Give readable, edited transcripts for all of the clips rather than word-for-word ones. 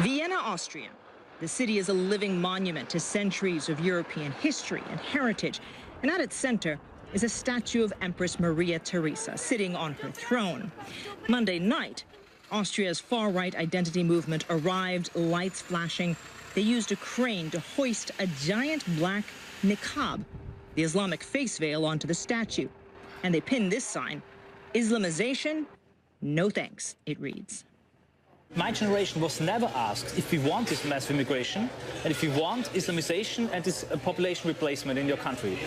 Vienna, Austria. The city is a living monument to centuries of European history and heritage. And at its center is a statue of Empress Maria Theresa sitting on her throne. Monday night, Austria's far-right identity movement arrived, lights flashing. They used a crane to hoist a giant black niqab, the Islamic face veil, onto the statue. And they pinned this sign: Islamization, no thanks, it reads. My generation was never asked if we want this massive immigration and if we want Islamization and this population replacement in your country.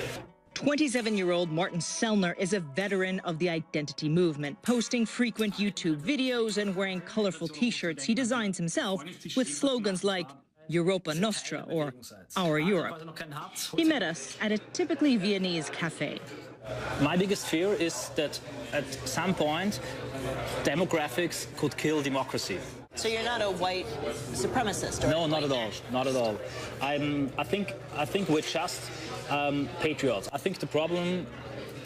27-year-old Martin Sellner is a veteran of the identity movement, posting frequent YouTube videos and wearing colorful T-shirts he designs himself with slogans like Europa Nostra or Our Europe. He met us at a typically Viennese cafe. My biggest fear is that at some point demographics could kill democracy. So you're not a white supremacist? Or no, not at all. Not at all. I think we're just patriots. I think the problem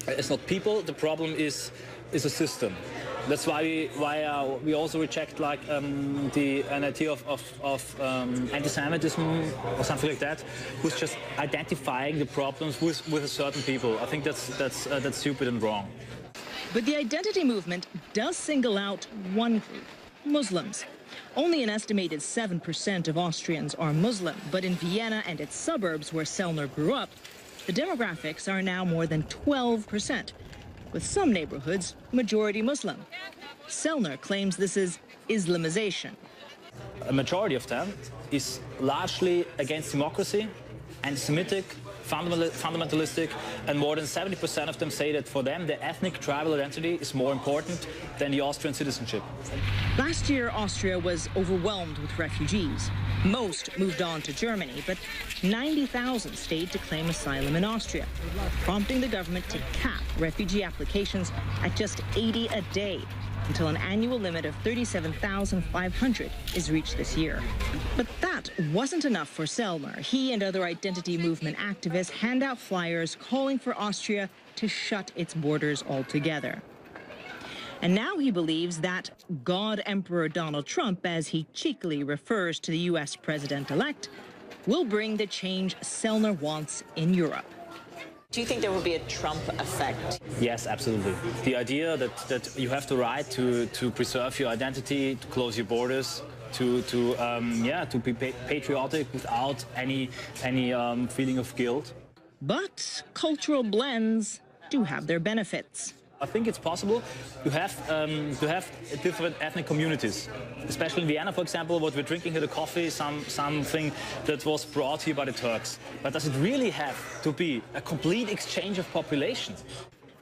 is not people. The problem is a system. That's why we also reject an idea of anti-Semitism or something like that, who's just identifying the problems with a certain people. I think that's stupid and wrong. But the identity movement does single out one group: Muslims. Only an estimated 7% of Austrians are Muslim, but in Vienna and its suburbs where Sellner grew up, the demographics are now more than 12%, with some neighborhoods majority Muslim. Sellner claims this is Islamization. A majority of them is largely against democracy, anti-Semitic, fundamentalistic, and more than 70% of them say that for them the ethnic tribal identity is more important than the Austrian citizenship. Last year, Austria was overwhelmed with refugees. Most moved on to Germany, but 90,000 stayed to claim asylum in Austria, prompting the government to cap refugee applications at just 80 a day, until an annual limit of 37,500 is reached this year. But that wasn't enough for Sellner. He and other identity movement activists hand out flyers calling for Austria to shut its borders altogether. And now he believes that God Emperor Donald Trump, as he cheekily refers to the U.S. president-elect, will bring the change Sellner wants in Europe. Do you think there will be a Trump effect? Yes, absolutely. The idea that you have the right to preserve your identity, to close your borders, to be patriotic without any feeling of guilt. But cultural blends do have their benefits. I think it's possible to have different ethnic communities. Especially in Vienna, for example, what we're drinking here, the coffee, something that was brought here by the Turks. But does it really have to be a complete exchange of population?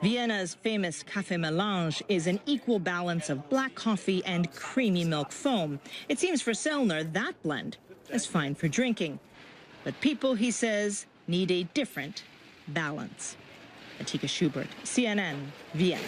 Vienna's famous Café Melange is an equal balance of black coffee and creamy milk foam. It seems for Sellner that blend is fine for drinking. But people, he says, need a different balance. Atika Schubert, CNN, Vienna.